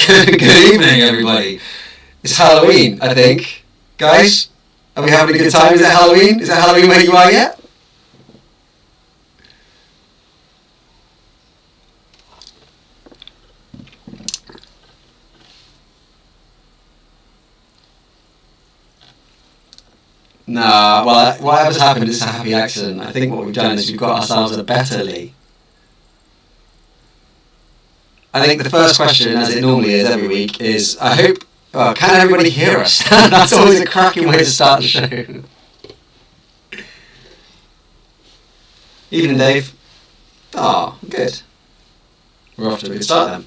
Good evening, everybody. It's Halloween, I think. Guys, are we having a good time? Is it Halloween? Is it Halloween where you are yet? Nah, well, whatever's happened is a happy accident. I think what we've done is we've got ourselves a better Lee. I think the first question, as it normally is every week, is I hope, can everybody hear us? That's always a cracking way to start the show. Evening, Dave. Oh, good. We're off to a good start then.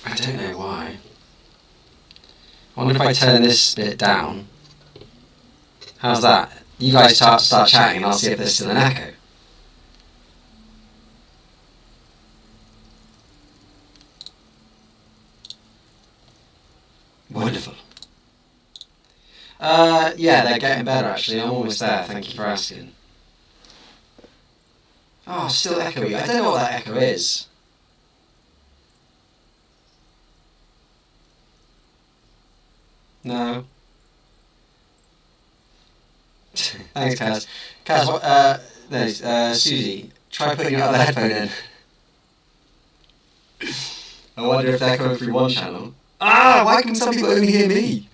I don't know why. I wonder if I turn this bit down. How's that? You guys start chatting and I'll see if there's still an echo. Wonderful. Yeah, they're getting better actually. I'm almost there. Thank you for asking. Oh, still echoey. I don't know what that echo is. No. Thanks, Kaz. Kaz, what, no, Susie, try putting your other headphone in. I wonder if they're coming through one channel. Ah, why can some people only hear me?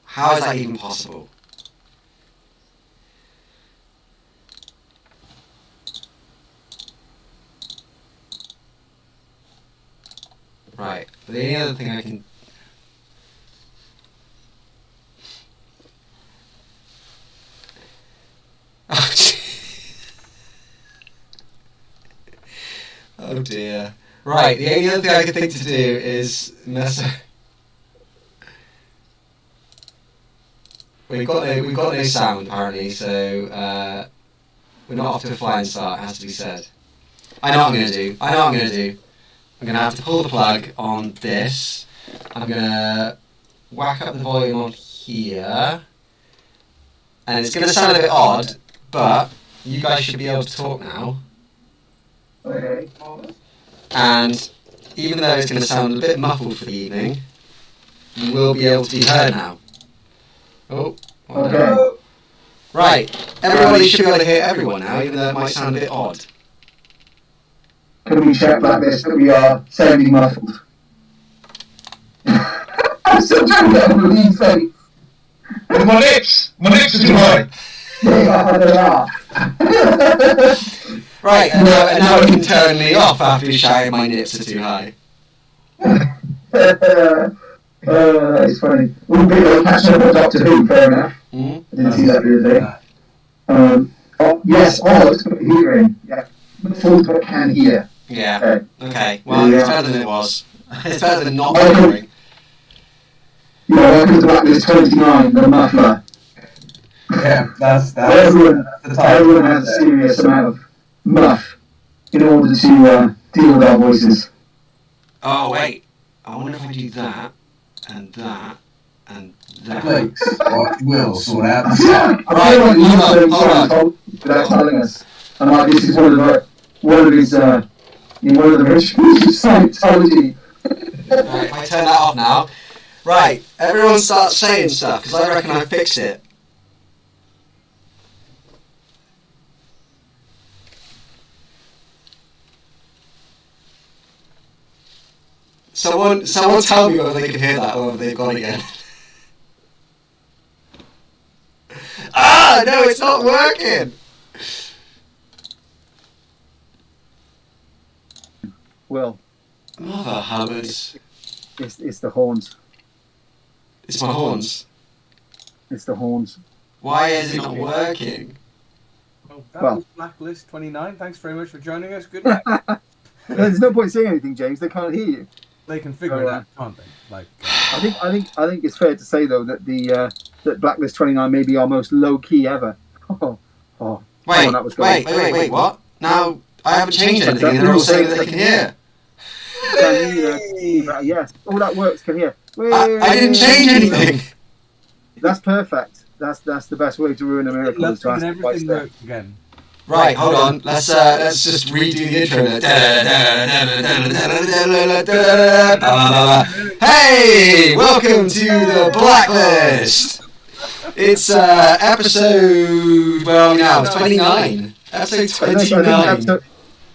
How is that even possible? Right, but the only other thing I can... Oh dear. Right, the only other thing I can think to do is mess... We've got no sound apparently, so we're not off to a flying start, it has to be said. I know what I'm going to do. I'm going to have to pull the plug on this. I'm going to whack up the volume on here. And it's going to sound a bit odd, but you guys should be able to talk now. Okay. And even though it's going to sound a bit muffled for the evening, you will be able to be heard now. Oh, okay. Right, everybody should be able to hear everyone now, even though it might sound a bit odd. Can we check like this that we are sounding muffled? I'm still trying to get over Lee's face. With my lips are too high. They are. Right, and now you can turn me off after you shouting my nips are too high. That is funny. We'll be able to catch up on Doctor Who, fair enough. Mm-hmm. I didn't see that the other day. Yes, it's got hearing. Yeah. Full but can hear. Yeah. Okay. Well, it's better than it was. It's better than not hearing. Yeah, welcome to Blacklist 29, the muffler. Yeah, that's everyone the title. Everyone has a serious amount of muff in order to deal with our voices. Oh, wait. I wonder if I do that, and that, and that. Flakes, what will sort out. I feel like he's saying something without telling us. And like, this is one of his, one of the rituals of Scientology. Right, if I turn that off now. Right, everyone starts saying stuff, because I reckon I fixed it. Someone tell me whether they can hear that or whether they've gone again. Ah, no, it's not working! Well, Mother Hubbards. it's the horns. It's my horns. It's the horns. Why is it not working? Well, that was Blacklist 29. Thanks very much for joining us. Good night. There's no point saying anything, James. They can't hear you. They can figure it out, can't they? Like, I think it's fair to say though that that Blacklist 29 may be our most low key ever. Wait, what? Now I haven't changed anything, and they're all saying that they can hear. can hear you. Yes, all that works. Can hear. I didn't change anything. That's perfect. That's the best way to ruin a miracle. Is to ask everything works again. Right, hold on. Let's just redo the intro. Hey, welcome to the Blacklist. It's episode. Where are we now? 29. Episode 29.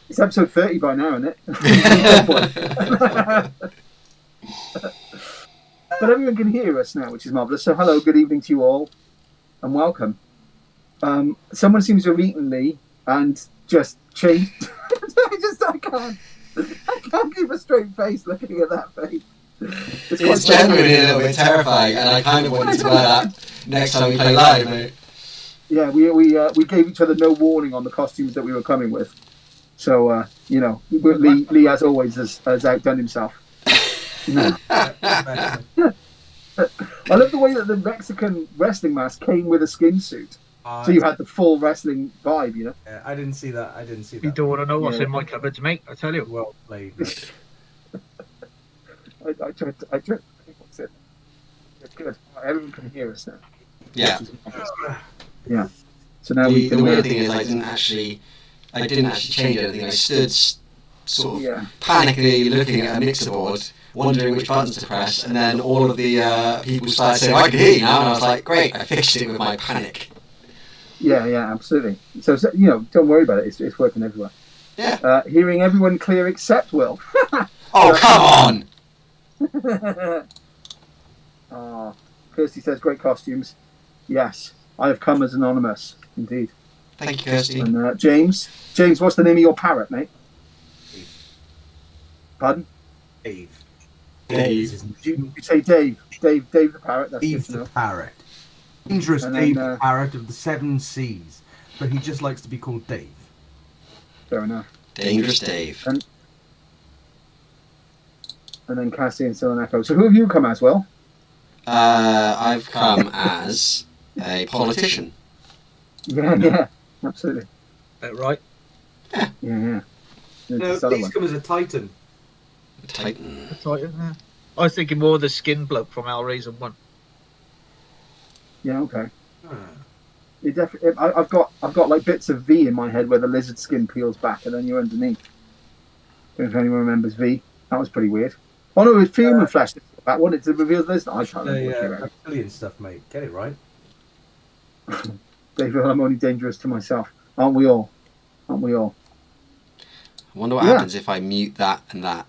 It's episode 30 by now, isn't it? But everyone can hear us now, which is marvellous. So hello, good evening to you all, and welcome. Someone seems to have eaten me and just changed. I can't keep a straight face looking at that face. It's genuinely a little bit terrifying, and I kind of wanted to wear that next time we play live, mate. Yeah, we gave each other no warning on the costumes that we were coming with. So, Lee, as always, has outdone himself. I love the way that the Mexican wrestling mask came with a skin suit. So you had the full wrestling vibe, you know? Yeah, I didn't see that. You don't want to know what's in my cupboards, mate. I tell you. Well played. I tried. What's it? It's good. Everyone can hear us now. Yeah. Yeah. So now The weird thing is, I didn't actually change anything. I stood sort of panically looking at a mixer board, wondering which buttons to press, and then all of the people started saying, "I can hear you now," and I was like, "Great!" I fixed it with my panic. Yeah, absolutely. So don't worry about it. It's working everywhere. Yeah. Hearing everyone clear except Will. Oh, come on! Kirsty says, great costumes. Yes, I have come as anonymous, indeed. Thank you, Kirsty. And James, what's the name of your parrot, mate? Dave. Pardon? Dave. Did you say Dave? Dave the parrot. That's Dave the parrot. Dangerous Dave the parrot of the 7 Seas, but he just likes to be called Dave. Fair enough. Dangerous Dave. And then Cassie and Still an Echo. So who have you come as, Will? I've come as a politician. Yeah, absolutely. That right? Yeah. No, he's come as a Titan. Titan. I was thinking more of the skin bloke from Hellraiser 1. Yeah, okay. It definitely. I've got like bits of V in my head where the lizard skin peels back and then you're underneath. I don't know if anyone remembers V. That was pretty weird. Oh no, it was human flesh that wanted to reveal the lizard. I can't remember. Reptilian stuff, mate. Get it right. David, I'm only dangerous to myself. Aren't we all? I wonder what happens if I mute that and that.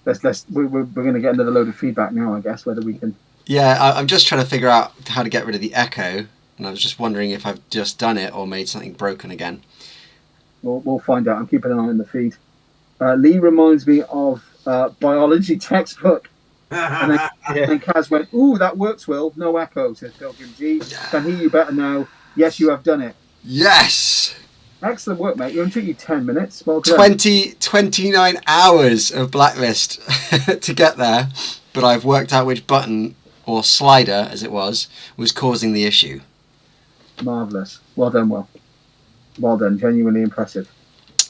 We're going to get another load of feedback now, I guess, whether we can. Yeah, I'm just trying to figure out how to get rid of the echo, and I was just wondering if I've just done it or made something broken again. We'll find out. I'm keeping an eye on the feed. Lee reminds me of biology textbook. And then Kaz went, "Ooh, that works, Will. No echo," says Pilgrim G. Can hear you better now. Yes, you have done it. Yes! Excellent work, mate. It only took you 10 minutes. Well done. 29 hours of Blacklist to get there, but I've worked out which button, or slider as it was causing the issue. Marvellous. Well done, Will. Well done. Genuinely impressive.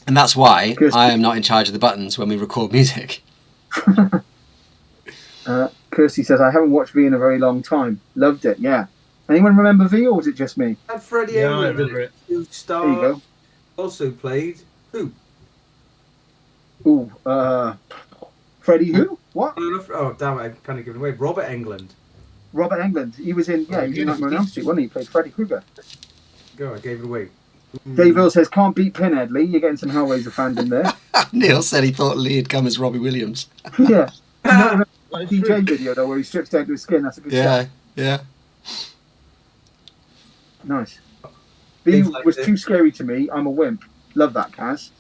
And that's why I am not in charge of the buttons when we record music. Kirsty says, I haven't watched V in a very long time. Loved it, yeah. Anyone remember V, or was it just me? And Freddie England, who There you go. also played who? Ooh, Freddie who? What? Oh, damn it, I kind of given away. Robert Englund. Robert Englund. He was in Nightmare on Elm Street, wasn't he? He played Freddy Krueger. Go, I gave it away. Dave Earl says, can't beat Pinhead, Lee. You're getting some Hellraiser fandom there. Neil said he thought Lee had come as Robbie Williams. Yeah. The DJ video, though, where he strips down to his skin. That's a good shot. Yeah. Nice. V was too scary to me. I'm a wimp. Love that, Kaz.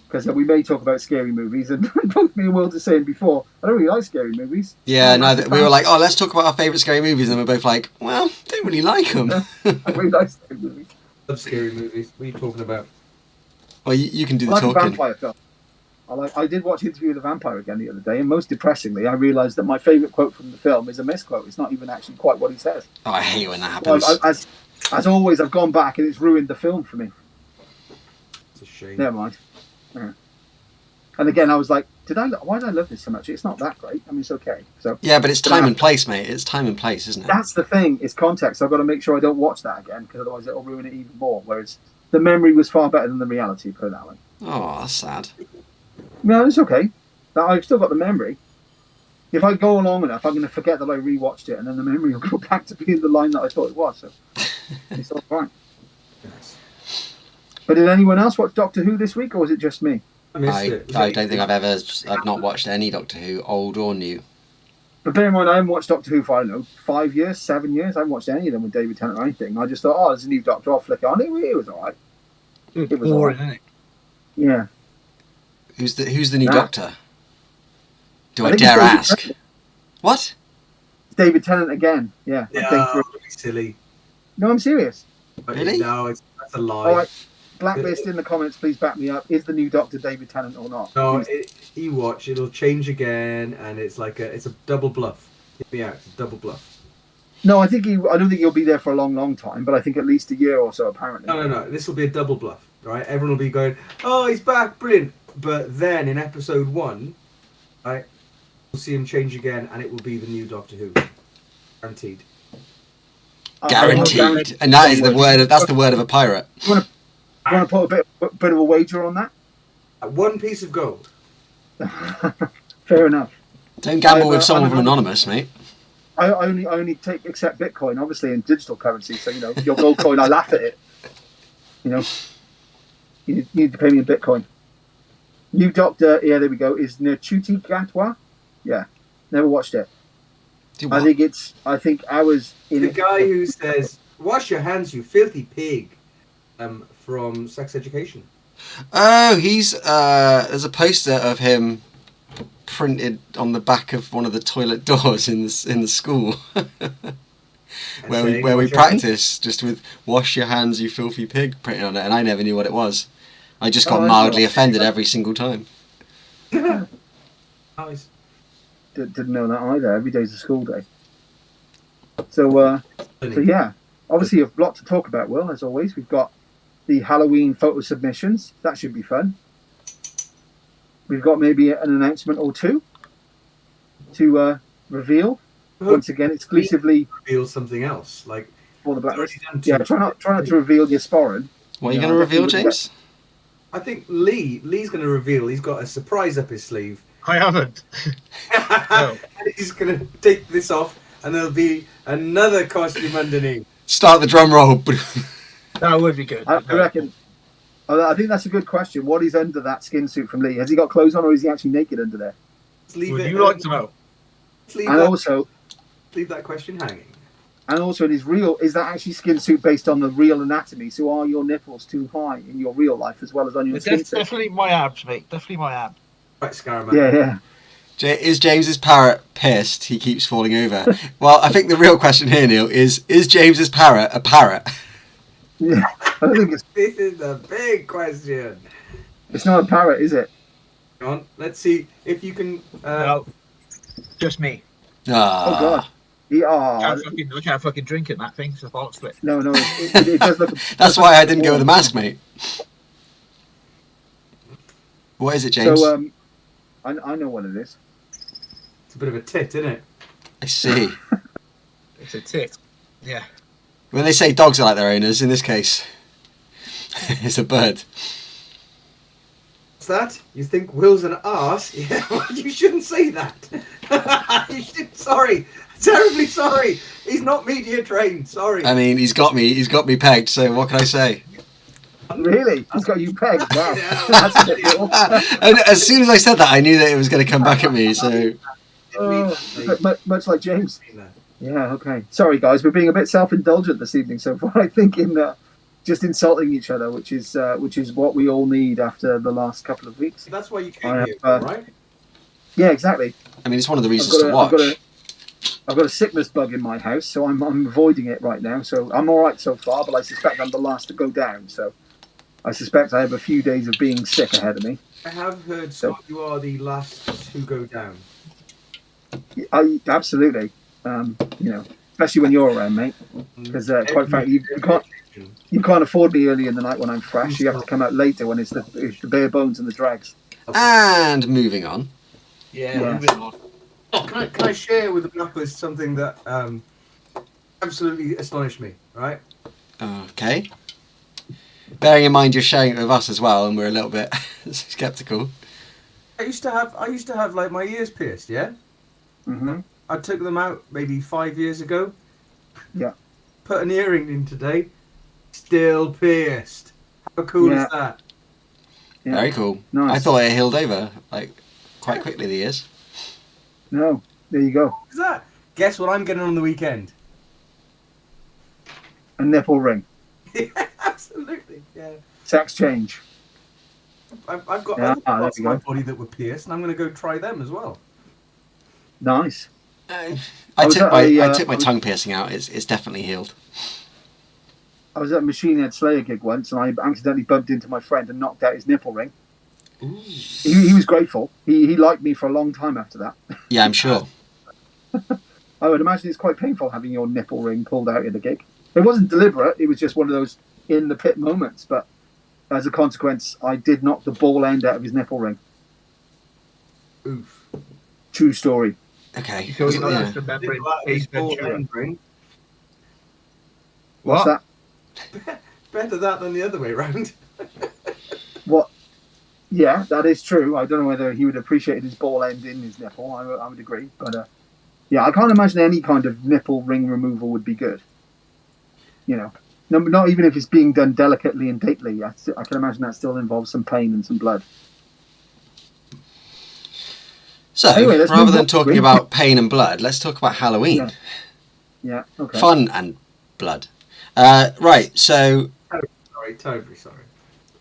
Because we may talk about scary movies, and both me and Will were saying before, I don't really like scary movies. Yeah, neither. We were like, oh, let's talk about our favourite scary movies, and we're both like, well, don't really like them. I really like scary movies. Love scary movies. What are you talking about? Well, you can do the I like talking. a vampire film. I did watch Interview with the Vampire again the other day, and most depressingly, I realised that my favourite quote from the film is a misquote. It's not even actually quite what he says. Oh, I hate when that happens. As always, I've gone back and it's ruined the film for me. It's a shame. Never mind. Yeah. And again, I was like, why did I love this so much? It's not that great. I mean, it's okay. So Yeah, but it's time and place, mate. It's time and place, isn't it? that's the thing. It's context. I've got to make sure I don't watch that again because otherwise it'll ruin it even more. Whereas the memory was far better than the reality, put it that way. Oh, that's sad. No, it's okay. I've still got the memory. If I go long enough, I'm going to forget that I rewatched it, and then the memory will go back to being the line that I thought it was. So it's all right. But did anyone else watch Doctor Who this week, or was it just me? I don't think I've not watched any Doctor Who, old or new. But bear in mind, I haven't watched Doctor Who for, I don't know, 5 years, 7 years. I haven't watched any of them with David Tennant or anything. I just thought, oh, there's a new Doctor, I'll flick it on. It was all right. It was boring, isn't it? Yeah. Who's the new Doctor? Do I think dare it's David ask? Tennant. What? David Tennant again. Yeah. Yeah, don't be silly. No, I'm serious. Really? No, that's a lie. All right. Blacklist in the comments, please back me up. Is the new Doctor David Tennant or not? No, you watch, it'll change again, and it's a double bluff. Get me out, it's a double bluff. No, I don't think he'll be there for a long, long time, but I think at least a year or so, apparently. No, this will be a double bluff, right? Everyone will be going, oh, he's back, brilliant. But then in episode 1, right, we'll see him change again, and it will be the new Doctor Who. Guaranteed. Guaranteed. And that is the word. That's the word of a pirate. You want to put a bit of a wager on that? One piece of gold. Fair enough. Don't gamble with someone from Anonymous, mate. I only accept Bitcoin, obviously, in digital currency. So your gold coin, I laugh at it. You need to pay me in Bitcoin. New Doctor, yeah, there we go. Is Nchuti Gatwa? Yeah, never watched it. I think I was in the guy who says, "Wash your hands, you filthy pig," from Sex Education. Oh, there's a poster of him printed on the back of one of the toilet doors in the school where we practice just with "wash your hands, you filthy pig" printed on it, and I never knew what it was. I just got mildly offended every single time. Nice. Didn't know that either. Every day's a school day. So yeah, obviously a lot to talk about, Will, as always. We've got the Halloween photo submissions. That should be fun. We've got maybe an announcement or two to reveal. Once again, exclusively reveal something else, like for the Blacklist. Yeah, try not to reveal your sporran. What are you going to reveal, James? I think Lee's going to reveal. He's got a surprise up his sleeve. I haven't. No. And he's going to take this off, and there'll be another costume underneath. Start the drum roll. That would be good. I reckon. I think that's a good question. What is under that skin suit from Lee? Has he got clothes on, or is he actually naked under there? Would you like to know? Leave that question hanging. And also, is that actually skin suit based on the real anatomy? So are your nipples too high in your real life as well as on your skin suit? Definitely my abs, mate. Definitely my abs. Right, Scaramouche. Yeah. Is James's parrot pissed? He keeps falling over. Well, I think the real question here, Neil, is James's parrot a parrot? Yeah, I don't think it's. This is the big question. It's not a parrot, is it? Come on, let's see if you can. No, just me. Oh God. I can't fucking drink it. That thing's a bollocks split. No, it does look. That's why I didn't go with the mask, mate. What is it, James? So I know what it is. It's a bit of a tit, isn't it? I see. It's a tit. Yeah. When they say dogs are like their owners, in this case, it's a bird. What's that? You think Will's an arse? Yeah, well, you shouldn't say that. Sorry. Terribly sorry. He's not media trained. Sorry. I mean, he's got me pegged, so what can I say? Really? He's got you pegged. Wow. Yeah. That's a bit cool. And as soon as I said that, I knew that it was going to come back at me, so... Much like James. Yeah, okay. Sorry, guys, we're being a bit self-indulgent this evening so far, I think, in just insulting each other, which is what we all need after the last couple of weeks. That's why you came here, right? Yeah, exactly. I mean, it's one of the reasons to watch. I've got a sickness bug in my house, so I'm avoiding it right now. So I'm all right so far, but I suspect I'm the last to go down. So I suspect I have a few days of being sick ahead of me. I have heard, Scott, you are the last to go down. Absolutely. Especially when you're around, mate. Because quite frankly, you can't afford me early in the night when I'm fresh. You have to come out later when it's the bare bones and the drags. And moving on. Yeah, Yeah. moving on. Oh, can I share with the Blacklist something that absolutely astonished me? Right. Okay. Bearing in mind you're sharing it with us as well, and we're a little bit skeptical. I used to have like my ears pierced. Yeah. Mm-hmm. I took them out maybe 5 years ago. Yeah. Put an earring in today. Still pierced. How cool Yeah. is that? Yeah. Very cool. Nice. I thought it healed over like quite quickly. The ears. No. There you go. Is that? Guess what I'm getting on the weekend? A nipple ring. Yeah, absolutely. Yeah. Sex change. I've got Yeah, other there parts you of my go. body that were pierced, and I'm going to go try them as well. Nice. I was took at my a, I took my I was- tongue piercing out. It's definitely healed. I was at a Machine Head Slayer gig once, and I accidentally bumped into my friend and knocked out his nipple ring. Ooh. He was grateful. He liked me for a long time after that. Yeah, I'm sure. I would imagine it's quite painful having your nipple ring pulled out at a gig. It wasn't deliberate. It was just one of those in the pit moments. But as a consequence, I did knock the ball end out of his nipple ring. Oof. True story. Okay. So you're not Yeah. just remembering Little Ace ball Ventura. end ring. What's What? that? Better that than the other way round. What? Yeah, that is true. I don't know whether he would appreciate his ball end in his nipple. I would agree. But yeah, I can't imagine any kind of nipple ring removal would be good. You know, no, not even if it's being done delicately and daintily. I can imagine that still involves some pain and some blood. So Anyway, let's rather move than on. talking about pain and blood, let's talk about Halloween. Yeah. Yeah. Okay. Fun and blood. Right. So Sorry, totally sorry.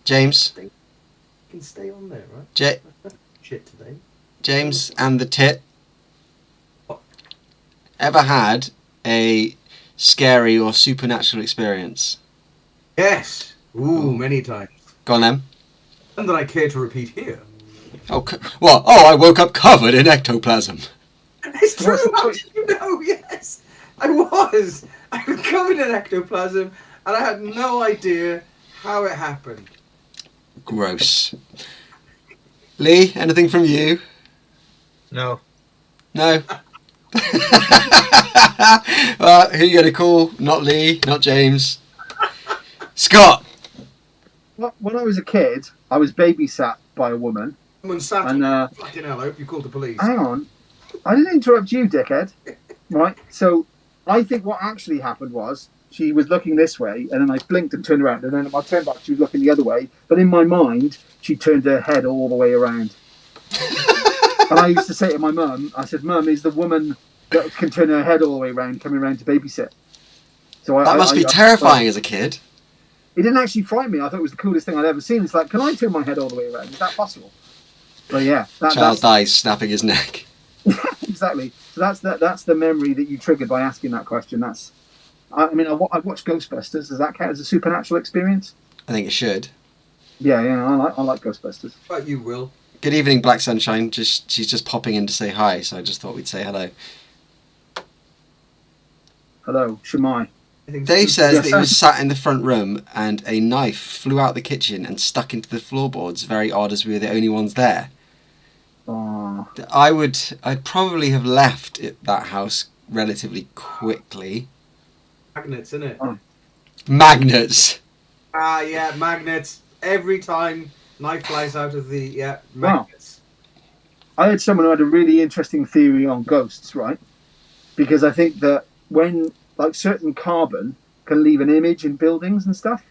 James, You can stay on there, right? Shit today. James, and the tit. What? Ever had a scary or supernatural experience? Yes. Ooh, many times. Go on then. None that I care to repeat here. Oh, I woke up covered in ectoplasm. It's true. What's the How point? did you know? Yes, I was. I was covered in ectoplasm, and I had no idea how it happened. Gross. Lee, anything from you? No. No. Who you gonna call? Not Lee, not James. Scott. When I was a kid, I was babysat by a woman. Someone sat And on fucking hell. I hope you called the police. hang on, I didn't interrupt you, dickhead. Right? So I think what actually happened was she was looking this way, and then I blinked and turned around, and then I turned back, she was looking the other way. But in my mind, she turned her head all the way around. And I used to say to my mum, I said, "Mum, is the woman that can turn her head all the way around coming around to babysit?" So That must be terrifying as a kid. It didn't actually frighten me. I thought it was the coolest thing I'd ever seen. It's like, can I turn my head all the way around? Is that possible? But yeah, Child dies snapping his neck. exactly. So that's the memory that you triggered by asking that question. I watched Ghostbusters. Does that count as a supernatural experience? I think it should. Yeah, I like Ghostbusters. But you will. Good evening, Black Sunshine. She's just popping in to say hi, so I just thought we'd say hello. Hello, Shemai. Dave says Yes, that he sir. was sat in the front room and a knife flew out the kitchen and stuck into the floorboards. Very odd, as we were the only ones there. Oh, I'd probably have left that house relatively quickly. Magnets, innit? Oh. Magnets. Ah, yeah, magnets. Every time knife flies out of the Wow. magnets. I had someone who had a really interesting theory on ghosts, right? Because I think that when certain carbon can leave an image in buildings and stuff.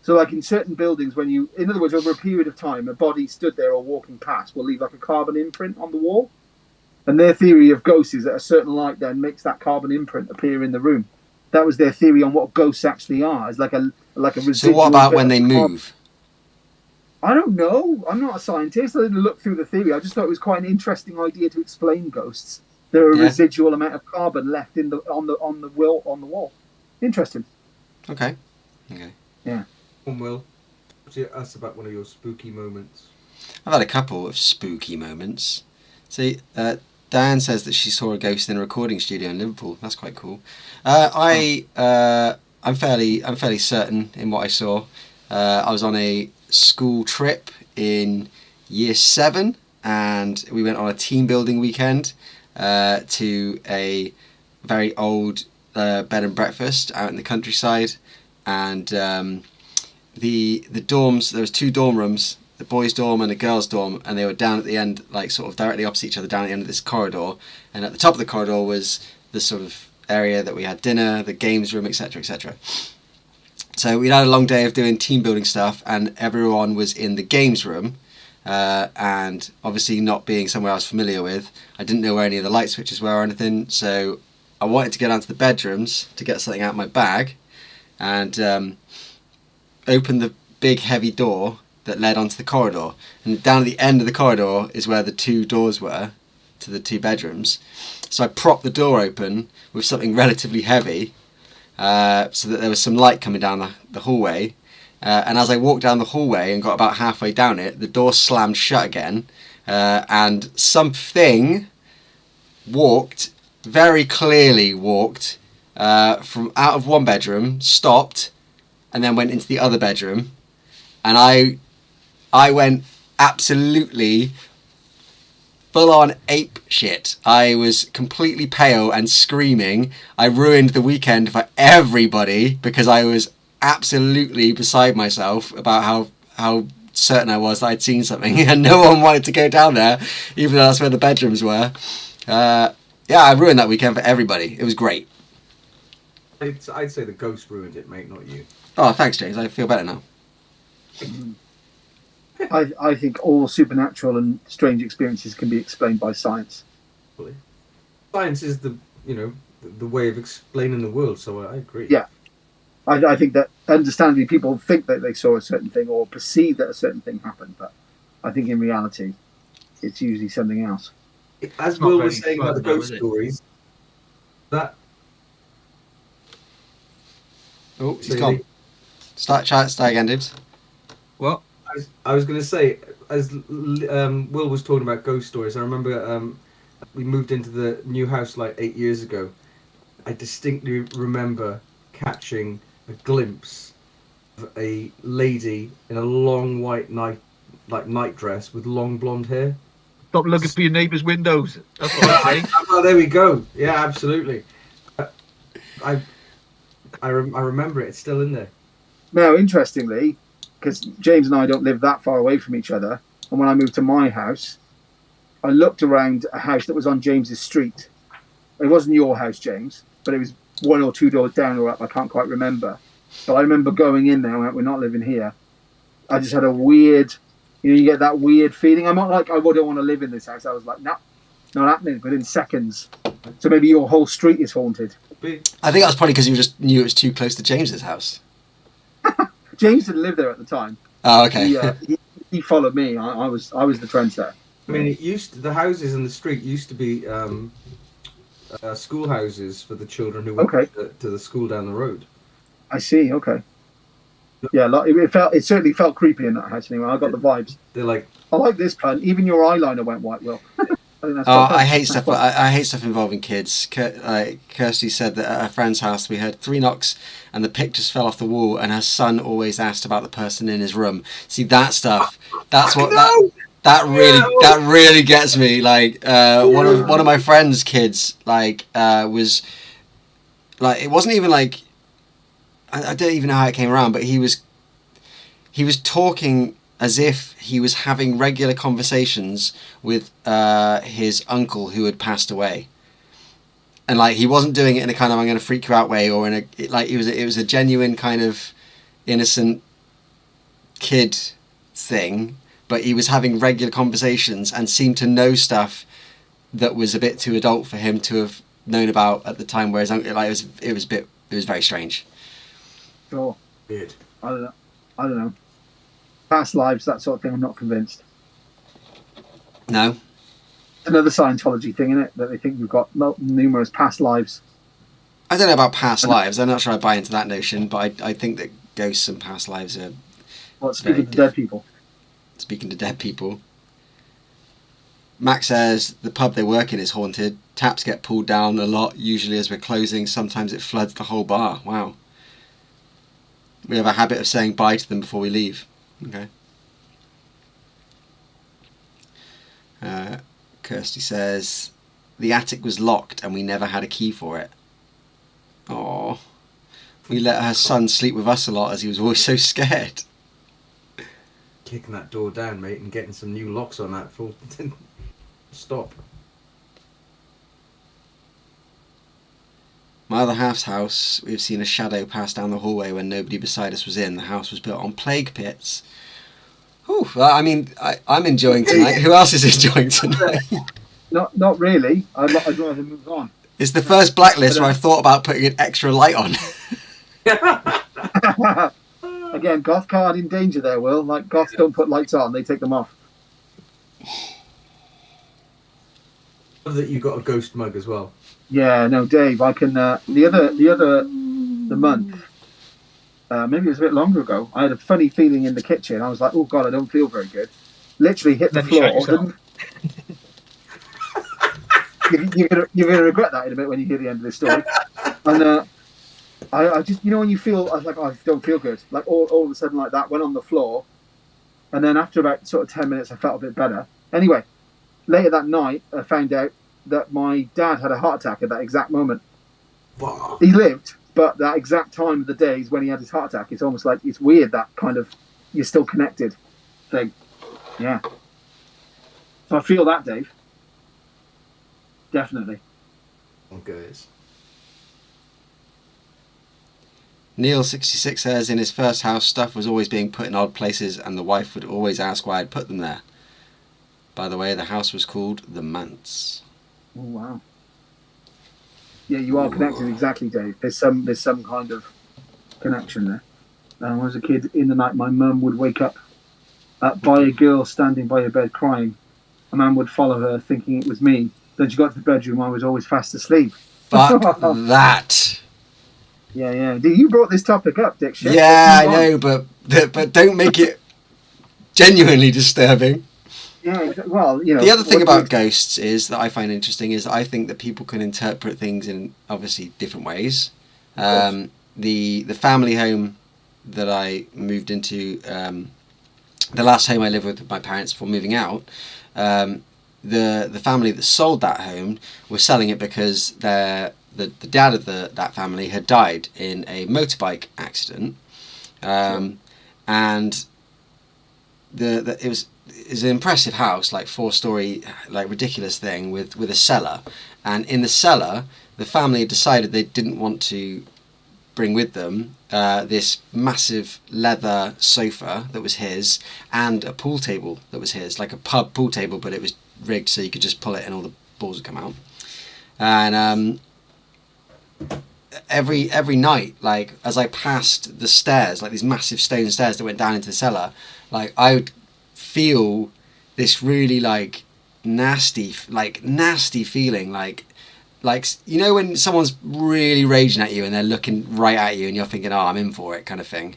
So like in certain buildings, in other words, over a period of time, a body stood there or walking past will leave like a carbon imprint on the wall. And their theory of ghosts is that a certain light then makes that carbon imprint appear in the room. That was their theory on what ghosts actually are. It's like a residual. So what about bit when of they carbon. move? I don't know. I'm not a scientist. I didn't look through the theory. I just thought it was quite an interesting idea to explain ghosts. There are a Yeah. residual amount of carbon left on the wall. Interesting. Okay. One will. That's about one of your spooky moments. I've had a couple of spooky moments. See, Diane says that she saw a ghost in a recording studio in Liverpool. That's quite cool. I'm fairly certain in what I saw. I was on a school trip in year 7, and we went on a team building weekend to a very old bed and breakfast out in the countryside, and the dorms, there was 2 dorm rooms, the boys' dorm and the girls' dorm, and they were down at the end, like sort of directly opposite each other, down at the end of this corridor. And at the top of the corridor was the sort of area that we had dinner, the games room, etc., etc. So we'd had a long day of doing team building stuff, and everyone was in the games room. And obviously, not being somewhere I was familiar with, I didn't know where any of the light switches were or anything. So I wanted to get down to the bedrooms to get something out of my bag, and opened the big heavy door that led onto the corridor. And down at the end of the corridor is where the 2 doors were to the 2 bedrooms. So I propped the door open with something relatively heavy, so that there was some light coming down the hallway. And as I walked down the hallway and got about halfway down it, the door slammed shut again, and something very clearly walked from out of one bedroom, stopped, and then went into the other bedroom. And I went absolutely full on ape shit. I was completely pale and screaming. I ruined the weekend for everybody because I was absolutely beside myself about how certain I was that I'd seen something, and no one wanted to go down there, even though that's where the bedrooms were. Yeah, I ruined that weekend for everybody. It was great. I'd say the ghost ruined it, mate, not you. Oh, thanks, James. I feel better now. I think all supernatural and strange experiences can be explained by science. Science is the way of explaining the world, so I agree. Yeah. I think that understandably people think that they saw a certain thing or perceive that a certain thing happened, but I think in reality it's usually something else. As Will was saying about the ghost stories, that... Oh, he's gone. Start again, Dibs. What? I was going to say, as Will was talking about ghost stories, I remember we moved into the new house like 8 years ago. I distinctly remember catching a glimpse of a lady in a long white nightdress with long blonde hair. Stop looking for your neighbour's windows. That's what I say. Well, there we go. Yeah, absolutely. I remember it. It's still in there. Now, interestingly, because James and I don't live that far away from each other, and when I moved to my house, I looked around a house that was on James's street. It wasn't your house, James, but it was 1 or 2 doors down or up. I can't quite remember. But I remember going in there. We're not living here. I just had a weird, you get that weird feeling. I'm not like, I wouldn't want to live in this house. I was like, no, not happening within seconds. So maybe your whole street is haunted. I think that was probably because you just knew it was too close to James's house. James didn't live there at the time. Oh, okay. He followed me. I was the trendsetter. I mean, the houses in the street used to be schoolhouses for the children who went to the school down the road. I see. Okay. Yeah, it certainly felt creepy in that house. Anyway, I got the vibes. They're like, I like this pun. Even your eyeliner went white, Will. I hate stuff. I hate stuff involving kids. Kirsty said that at her friend's house we heard 3 knocks and the pictures fell off the wall, and her son always asked about the person in his room. See, that stuff. That's what that really gets me. Like one of my friend's kids was like, it wasn't even like, I don't even know how it came around, but he was talking as if he was having regular conversations with his uncle who had passed away, and like he wasn't doing it in a kind of I'm going to freak you out way, or in a it was a genuine kind of innocent kid thing, but he was having regular conversations and seemed to know stuff that was a bit too adult for him to have known about at the time. Whereas it was very strange. Sure. Weird. I don't know. Past lives, that sort of thing. I'm not convinced. No. Another Scientology thing, isn't it? That they think we've got numerous past lives. I don't know about past lives. I'm not sure I buy into that notion, but I think that ghosts and past lives are. What, speaking to dead people? Speaking to dead people. Max says the pub they work in is haunted. Taps get pulled down a lot, usually as we're closing. Sometimes it floods the whole bar. Wow. We have a habit of saying bye to them before we leave. Okay. Kirsty says, the attic was locked and we never had a key for it. Oh, we let her son sleep with us a lot as he was always so scared. Kicking that door down, mate, and getting some new locks on that. Full stop. My other half's house, we've seen a shadow pass down the hallway when nobody beside us was in. The house was built on plague pits. Whew, well, I mean, I'm enjoying tonight. Who else is enjoying tonight? Not really. I'd rather move on. It's the first Blacklist where I thought about putting an extra light on. Again, goth card in danger there, Will. Like, goths don't put lights on, they take them off. Love that you got a ghost mug as well. Yeah, no, Dave, I can... the month, maybe it was a bit longer ago, I had a funny feeling in the kitchen. I was like, oh, God, I don't feel very good. Literally hit the Then you shot floor. yourself. You're gonna regret that in a bit when you hear the end of this story. And I just, when you feel, I was like, oh, I don't feel good. Like all of a sudden, like that, went on the floor, and then after about sort of 10 minutes, I felt a bit better. Anyway, later that night, I found out that my dad had a heart attack at that exact moment. Wow. He lived, but that exact time of the day is when he had his heart attack. It's almost like it's weird, that kind of you're still connected thing. Yeah. So I feel that, Dave. Definitely. Okay. Neil66 says, in his first house, stuff was always being put in odd places and the wife would always ask why I'd put them there. By the way, the house was called the Manse. Oh, wow. Yeah, you are connected, exactly, Dave. There's some kind of connection there. When I was a kid, in the night, my mum would wake up by a girl standing by her bed crying. A man would follow her, thinking it was me. Then she got to the bedroom. I was always fast asleep. Fuck that. Yeah. You brought this topic up, Dick. Shit. Yeah, I know, but don't make it genuinely disturbing. Yeah, well, The other thing about ghosts is that I find interesting is that I think that people can interpret things in obviously different ways. The family home that I moved into, the last home I lived with my parents before moving out, the family that sold that home was selling it because the dad of that family had died in a motorbike accident, and it was an impressive house, like 4-story, like ridiculous thing with a cellar, and in the cellar the family had decided they didn't want to bring with them this massive leather sofa that was his and a pool table that was his, like a pub pool table, but it was rigged so you could just pull it and all the balls would come out. And every night, like as I passed the stairs, like these massive stone stairs that went down into the cellar, like I would feel this really like nasty feeling, like when someone's really raging at you and they're looking right at you and you're thinking, oh, I'm in for it, kind of thing.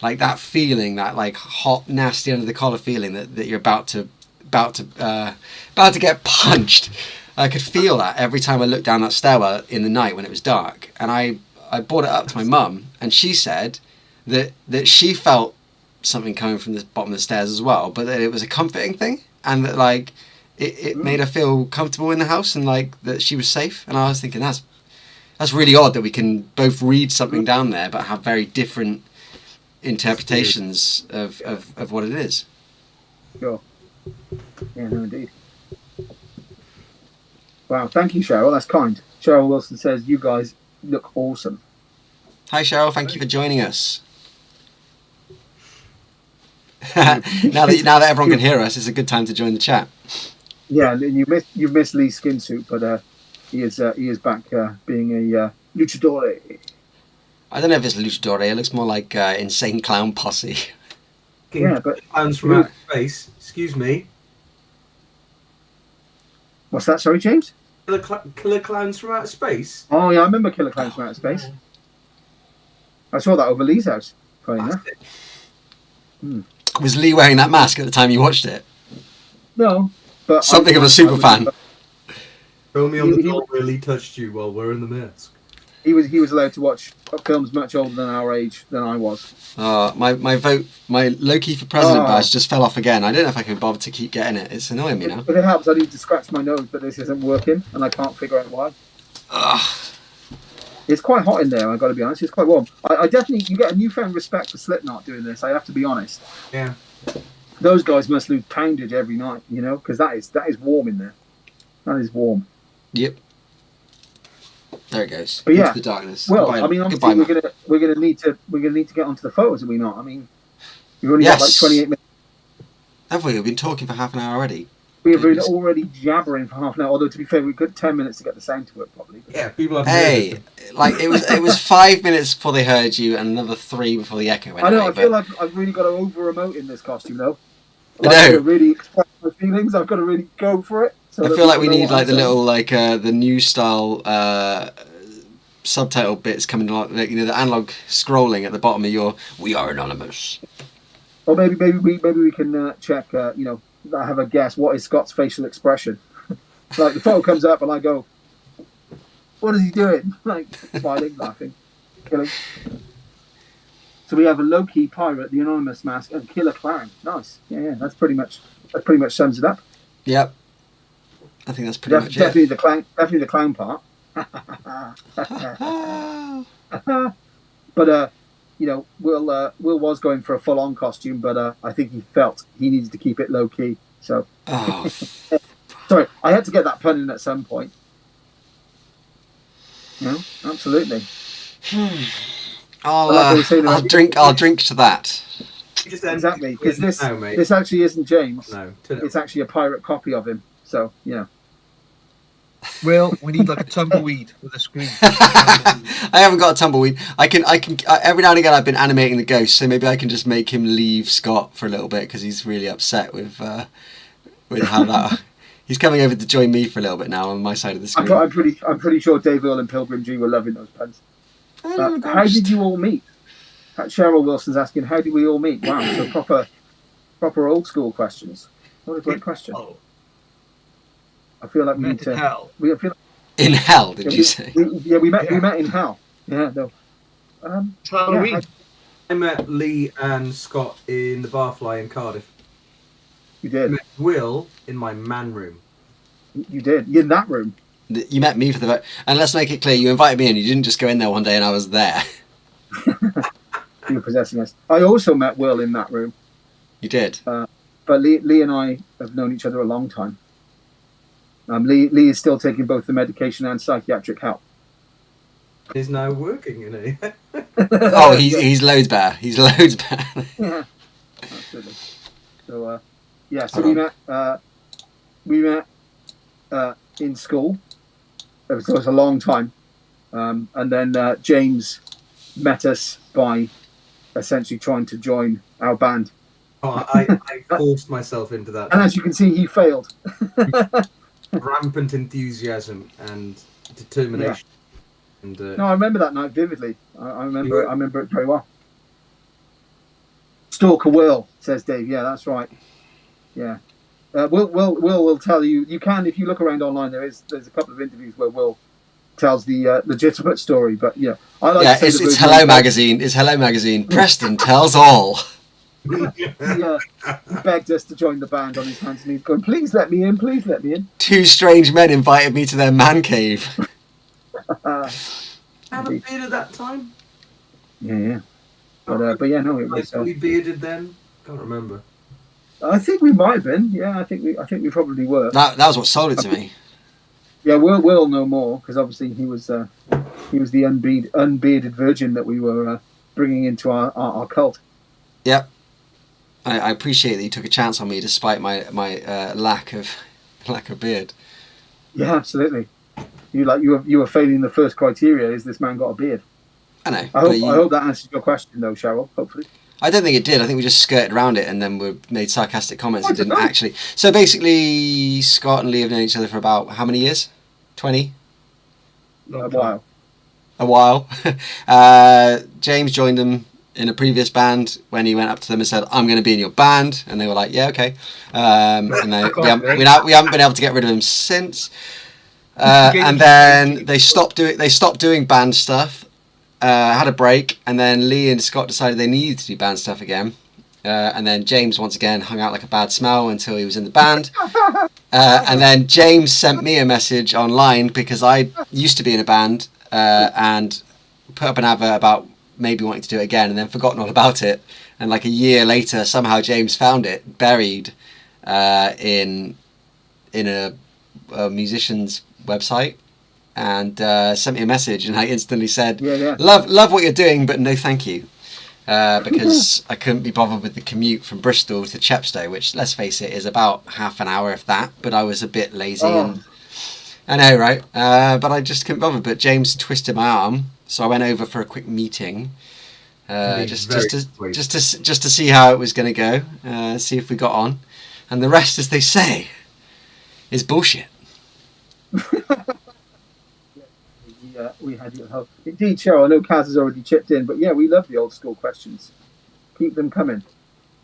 Like that feeling, that like hot, nasty under the collar feeling that you're about to get punched. I could feel that every time I looked down that stairwell in the night when it was dark. And I brought it up to my mum, and she said that she felt something coming from the bottom of the stairs as well, but that it was a comforting thing, and that like it made her feel comfortable in the house, and like that she was safe. And I was thinking that's really odd that we can both read something down there but have very different interpretations of what it is. Sure. Yeah, no, indeed. Wow, thank you, Cheryl. That's kind. Cheryl Wilson says, you guys look awesome. Hi, Cheryl. Thank you for joining us. now that everyone can hear us, it's a good time to join the chat. Yeah, and you missed Lee's skin suit, but he is back being a luchador. I don't know if it's luchador. It looks more like insane clown posse. Yeah, but Clowns from outer space. Excuse me. What's that? Sorry, James? Killer Clowns from Outer Space? Oh, yeah, I remember Killer Clowns from Outer Space. I saw that over Lee's house, funny enough. Was Lee wearing that mask at the time you watched it? No, but... Something of a super fan. Show me on the door where Lee touched you while wearing the mask. he was allowed to watch films much older than our age than I was. My vote, my Loki for president Oh. badge just fell off again. I don't know if I can bother to keep getting it. It's annoying me now. If it helps, I need to scratch my nose, but this isn't working, and I can't figure out why. Ugh. It's quite hot in there. I've got to be honest. It's quite warm. I definitely you get a newfound respect for Slipknot doing this. I have to be honest. Yeah. Those guys must lose poundage every night, you know, because that is warm in there. That is warm. Yep. There it goes. But yeah, Into the darkness. Well, Goodbye, I mean, obviously goodbye, Matt. we're gonna need to get onto the photos, are we not? I mean, we've only got like Yes. 28 minutes. Have we? We've been talking for half an hour already. We've been Goodness. already jabbering for half an hour. Although to be fair, we've got 10 minutes to get the sound to it, probably. Yeah, people have Hey, like it was 5 minutes before they heard you, and another 3 before the echo went I know. away, I feel but- like I've really got to over-emote in this costume, though. I Like, know. to really express my feelings, I've got to really go for it. So I that feel like we people know need what like I'm the saying. little the new style subtitle bits coming along, like, you know, the analog scrolling at the bottom of your "We are anonymous." Or maybe we can check. You know, I have a guess. What is Scott's facial expression? Like the photo comes up and I go, "What is he doing?" Like smiling, laughing, killing. So we have a low-key pirate, the anonymous mask, and killer clown. Nice. Yeah. That pretty much sums it up. Yep, I think that's pretty much it. Definitely the clown part. But you know, Will was going for a full-on costume, but I think he felt he needed to keep it low-key. So Oh, sorry, I had to get that pun in at some point. No, absolutely. I'll like I was saying about- I'll drink to that. Just Exactly, because no, mate. this actually isn't James. No. It's actually a pirate copy of him. So yeah. Will, we need like a tumbleweed with a screen. I haven't got a tumbleweed. I can every now and again I've been animating the ghost, so maybe I can just make him leave Scott for a little bit because he's really upset with how that. He's coming over to join me for a little bit now on my side of the screen. I'm pretty sure Dave Earl and Pilgrim G were loving those puns. How did you all meet? Cheryl Wilson's asking, how did we all meet? Wow, so proper old school questions. What a great question. Oh, I feel like we met need to. in hell. We feel In hell, did yeah, you say? we met Yeah. in hell. Yeah, no. It's Halloween. Yeah, I met Lee and Scott in the Barfly in Cardiff. you I did. met Will in my man room. You did. You're in that room. You met me for the vote, and let's make it clear: you invited me in. You didn't just go in there one day and I was there. You were possessing us. I also met Will in that room, You did. but Lee and I have known each other a long time. Lee is still taking both the medication and psychiatric help. Is now working, you know. Oh, he's loads better. He's loads better. Yeah, absolutely. So yeah, so Hold we met in school. It was a long time, and then James met us by essentially trying to join our band. Oh, I forced myself into that. And as you can see, he failed. Rampant enthusiasm and determination. And No, I remember that night vividly. I remember it very well. Stalker Will, says Dave. Yeah, that's right. Yeah. Will tell you. You can, if you look around online, there's a couple of interviews where Will tells the legitimate story. But yeah, I like Yeah, to say it's the version Hello of- Magazine. It's Hello Magazine. Preston tells all. He begged us to join the band on his hands and knees, going, "Please let me in, please let me in." Two strange men invited me to their man cave. have a beard at that time? Yeah. But yeah, no, it was. We bearded then? Can't remember. I think we might have been. Yeah, I think we probably were. That was what sold it to me. Yeah, we'll know more because obviously he was the unbearded virgin that we were bringing into our cult. Yep. I appreciate that you took a chance on me despite my lack of beard. Yeah, absolutely. You were failing the first criteria. Is this man got a beard? I know. I hope that answers your question though, Cheryl. Hopefully. I don't think it did. I think we just skirted around it and then we made sarcastic comments and I don't didn't know. actually. So basically, Scott and Lee have known each other for about how many years? 20? A while. A while. James joined them in a previous band when he went up to them and said, "I'm going to be in your band," and they were like, "Yeah, okay." And we haven't been able to get rid of him since. And then they stopped doing band stuff. Had a break, and then Lee and Scott decided they needed to do band stuff again. And then James once again hung out like a bad smell until he was in the band. And then James sent me a message online because I used to be in a band and put up an advert about maybe wanting to do it again, and then forgotten all about it. And like a year later, somehow James found it buried in a musician's website. And sent me a message, and I instantly said, love what you're doing, but no thank you. Because I couldn't be bothered with the commute from Bristol to Chepstow, which, let's face it, is about half an hour, if that. But I was a bit lazy. And I know, right? But I just couldn't bother. But James twisted my arm, so I went over for a quick meeting. Just to see how it was going to go, see if we got on. And the rest, as they say, is bullshit. We had your help. Indeed, Cheryl, I know Kaz has already chipped in, but yeah, we love the old school questions. Keep them coming.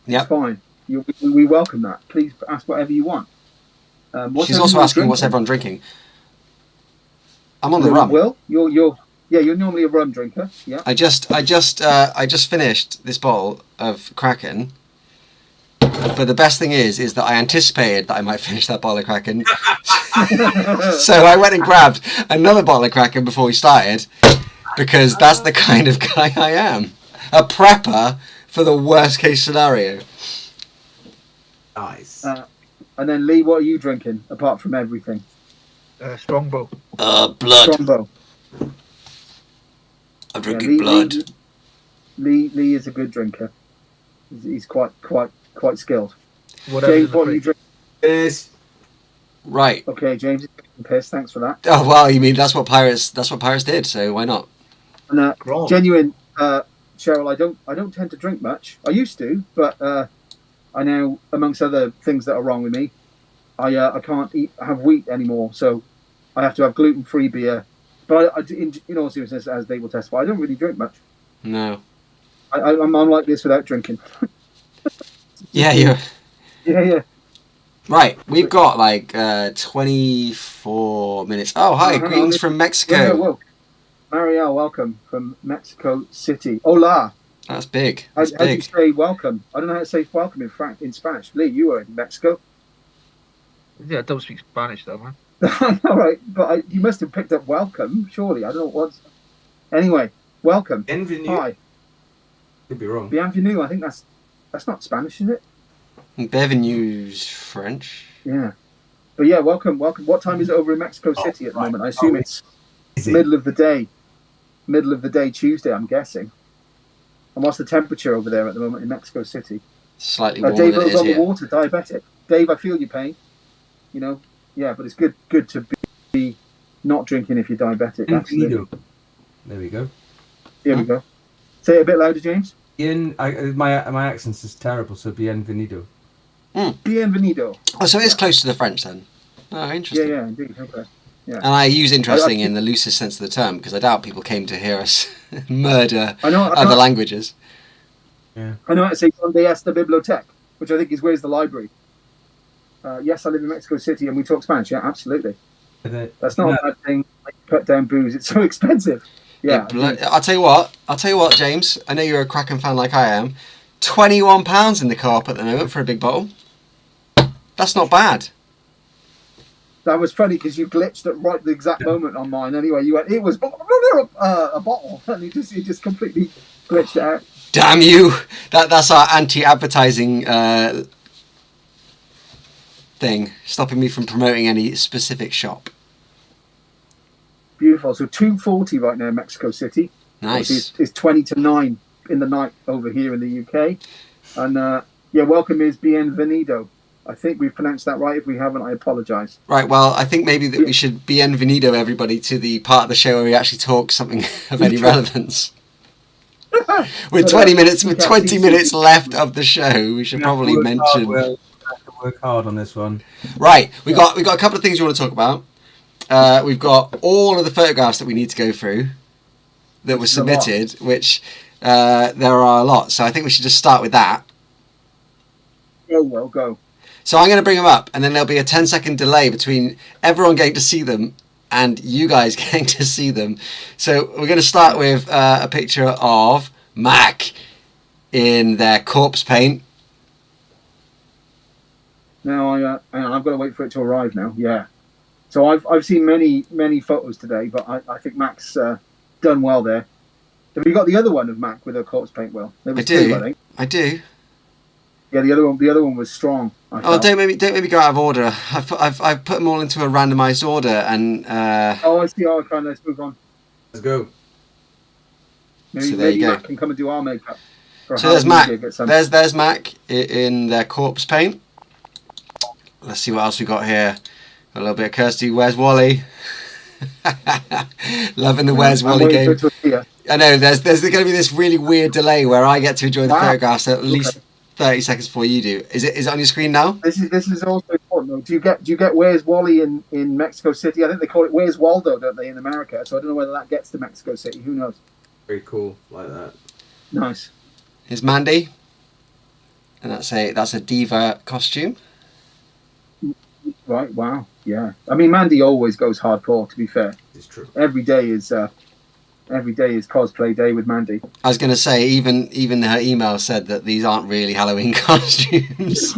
Yeah, it's fine. We welcome that. Please ask whatever you want. She's also asking what's everyone drinking. I'm on the rum. Will, you're normally a rum drinker. Yeah. I just finished this bottle of Kraken. But the best thing is that I anticipated that I might finish that bottle of Kraken. So I went and grabbed another bottle of Kraken before we started, because that's the kind of guy I am. A prepper for the worst case scenario. Nice. And then Lee, what are you drinking apart from everything? Strongbow. Blood. Strongbow. I'm drinking blood. Lee is a good drinker. He's quite skilled. Whatever James, what are you drinking? Yes. Right. Okay, James is drinking piss. Thanks for that. Oh well, you mean that's what pirates did? So why not? And genuine, Cheryl. I don't tend to drink much. I used to, but I now, amongst other things that are wrong with me, I can't have wheat anymore. So I have to have gluten-free beer. But in all seriousness, as they will testify, I don't really drink much. No. I'm like this without drinking. Yeah. Right, we've got like 24 minutes. Oh, hi, greetings from Mexico. Yeah, well, Marielle, welcome from Mexico City. Hola. That's big. How do you say welcome? I don't know how to say welcome in Spanish. Lee, you were in Mexico. Yeah, I don't speak Spanish though, man. All right, but you must have picked up welcome, surely. I don't know what. Anyway, welcome. Bienvenue. Hi. Could be wrong. Bienvenue. I think that's not Spanish, is it? Bienvenue's French. Yeah. But yeah, welcome. What time is it over in Mexico City at the moment? I assume it's middle of the day Tuesday, I'm guessing. And what's the temperature over there at the moment in Mexico City? Slightly warmer Dave than it is on here. the water, diabetic. Dave, I feel your pain. You know, yeah, but it's good to be not drinking if you're diabetic. Absolutely. There we go. Here we go. Say it a bit louder, James. My accent is terrible, so bienvenido. Bienvenido. Oh, so it is close to the French then. Oh, interesting. Yeah, indeed. Okay. Yeah. And I use interesting in the loosest sense of the term, because I doubt people came to hear us murder other languages. Yeah. I know how to say donde está biblioteca, which I think is where's the library. Yes, I live in Mexico City and we talk Spanish. Yeah, absolutely. That's not a bad thing. Like, cut down booze. It's so expensive. Yeah. I'll tell you what, James. I know you're a Kraken fan like I am. £21 in the co-op at the moment for a big bottle. That's not bad. That was funny because you glitched at right the exact moment on mine. Anyway, you went, it was a bottle, and you just completely glitched it out. Damn you! That's our anti-advertising thing, stopping me from promoting any specific shop. Beautiful. So 2:40 right now in Mexico City. Nice. It's 20 to 9 in the night over here in the UK. And welcome is bienvenido. I think we've pronounced that right. If we haven't, I apologise. Right, well, I think maybe that we should bienvenido everybody to the part of the show where we actually talk something of any relevance. With 20 minutes left of the show, we should probably mention. We'll have to work hard on this one. Right, we got a couple of things we want to talk about. We've got all of the photographs that we need to go through that were submitted, which there are a lot. So I think we should just start with that. Go. So I'm going to bring them up, and then there'll be a 10-second delay between everyone getting to see them and you guys getting to see them. So we're going to start with a picture of Mac in their corpse paint. Now I've got to wait for it to arrive now. Yeah. So I've seen many photos today, but I think Mac's done well there. Have you got the other one of Mac with a corpse paint? Will there was two, I think. I do. Yeah, the other one was strong. Don't maybe go out of order. I've put them all into a randomised order, and I see. Oh, okay, let's move on. Let's go. Maybe, So there you go. Mac can come and do our makeup. So there's Mac. There's Mac in their corpse paint. Let's see what else we got here. A little bit of Kirsty. Where's Wally? Loving the Where's Wally game. I know there's going to be this really weird delay where I get to enjoy the photographs at least 30 seconds before you do. Is it on your screen now? This is also important. Do you get Where's Wally in Mexico City? I think they call it Where's Waldo, don't they, in America? So I don't know whether that gets to Mexico City. Who knows? Very cool, like that. Nice. Here's Mandy, and that's a diva costume. Right. Wow. Yeah. I mean, Mandy always goes hardcore. To be fair, It's true. every day is cosplay day with Mandy. I was going to say even her email said that these aren't really Halloween costumes.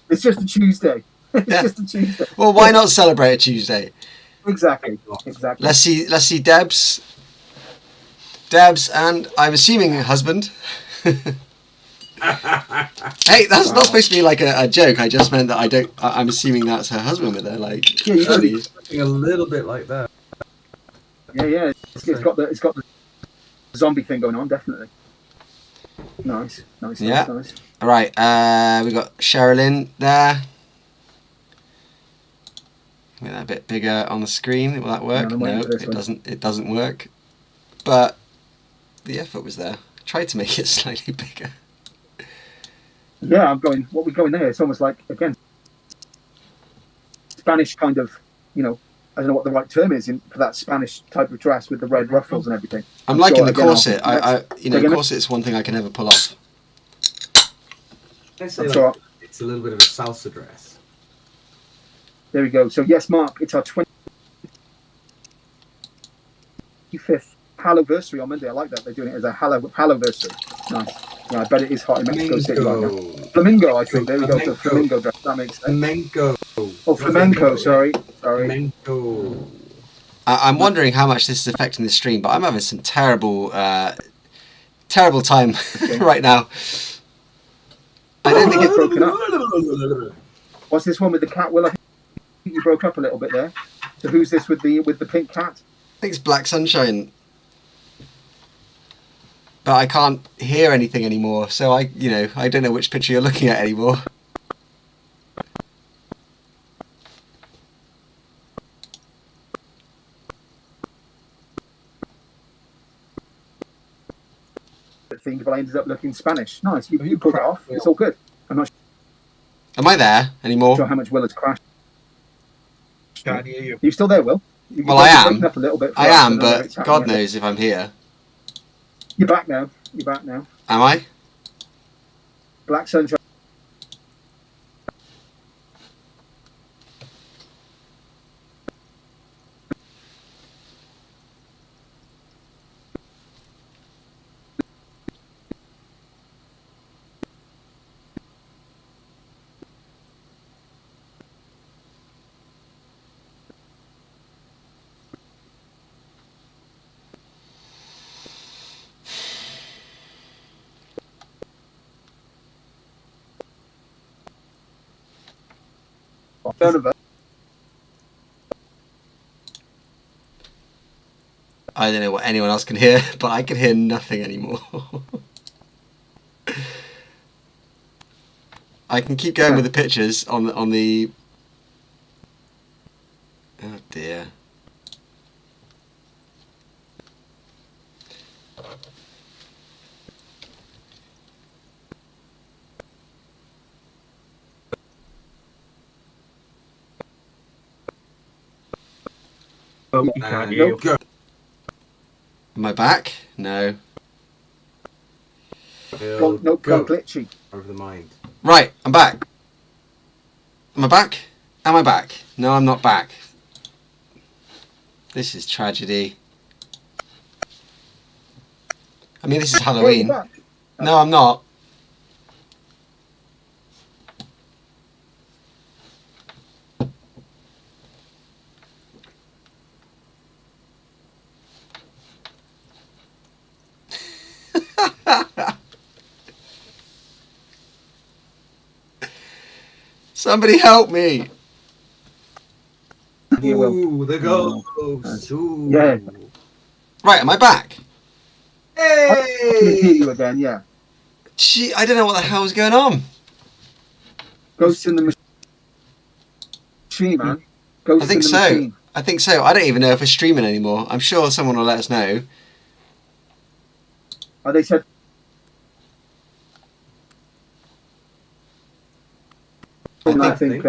It's just a Tuesday. It's Yeah. just a Tuesday. Well, why not celebrate a Tuesday? Exactly. Let's see Deb's, and I'm assuming her husband. Hey, that's not supposed to be like a joke. I just meant that I'm assuming that's her husband with her. Like, Yeah, you know, she's- Something a little bit like that. yeah. It's got the zombie thing going on. Definitely. Nice. Yeah. Nice. All right, we got Sherilyn there. Make that a bit bigger on the screen. Will that work? I'm waiting No, for this it one. doesn't. It doesn't work. But the effort was there. I tried to make it slightly bigger. Yeah, what we're going there, it's almost like, again, Spanish kind of, I don't know what the right term is for that Spanish type of dress with the red ruffles and everything. I'm liking sure, the again, corset. Again, Corset's one thing I can never pull off. I say I'm like, sorry. it's a little bit of a salsa dress. There we go. So, yes, Mark, it's our 25th Hallowversary on Monday. I like that. They're doing it as a Hallowversary. Nice. Yeah, I bet it is hot in Mexico City right now. Flamingo, I think. There we go. So flamingo dress. That makes sense. Flamenco. Oh, flamenco. Sorry. Flamenco. I'm wondering how much this is affecting the stream, but I'm having some terrible time right now. I don't think It's broken up. What's this one with the cat? Well, I think you broke up a little bit there. So who's this with the pink cat? I think it's Black Sunshine. But I can't hear anything anymore, so I don't know which picture you're looking at anymore. I think, but I ended up looking Spanish. Nice. You pulled it off. It's all good. I'm not Am I there anymore? sure how much Will has crashed. Can't hear you. You still there, Will? Well, I am. Up a little bit for I us. am, don't know whether but it's happening God yet. knows if I'm here. You're back now. Am I? Black Sunshine. None of us. I don't know what anyone else can hear, but I can hear nothing anymore. I can keep going with the pictures on the. Oh dear. Oh, you can't hear you. Go. Am I back? No. Nope, Go. glitchy. Over the mind. Right, I'm back. Am I back? Am I back? No, I'm not back. This is tragedy. I mean, this is Oh, you're Halloween. back. No, I'm not. Somebody help me! You will. Ooh, the ghost. Ooh. Yeah. Right, am I back? I can hear you Hey! again, yeah. Gee, I don't know what the hell's going on. Ghosts in the machine, man. I Ghosts think in the so. machine. I think so. I don't even know if we're streaming anymore. I'm sure someone will let us know. Oh, they said. I think.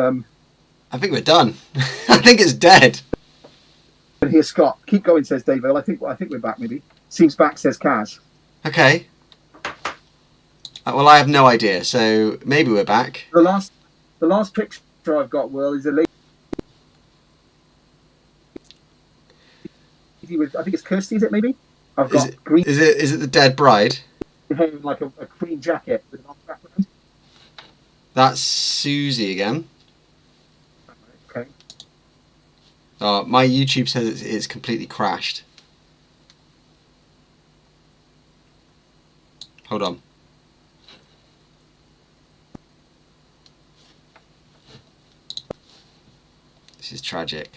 I think we're done. I think it's dead. And here's Scott. Keep going, says Dave. I think we're back. Maybe seems back, says Kaz. Okay. Well, I have no idea. So maybe we're back. The last picture I've got, Will, is a lady with. I think it's Kirsty. Is it maybe? I've got green Is it the dead bride? hair and like a green jacket with an off background. That's Susie again. Okay. My YouTube says it's completely crashed. Hold on. This is tragic.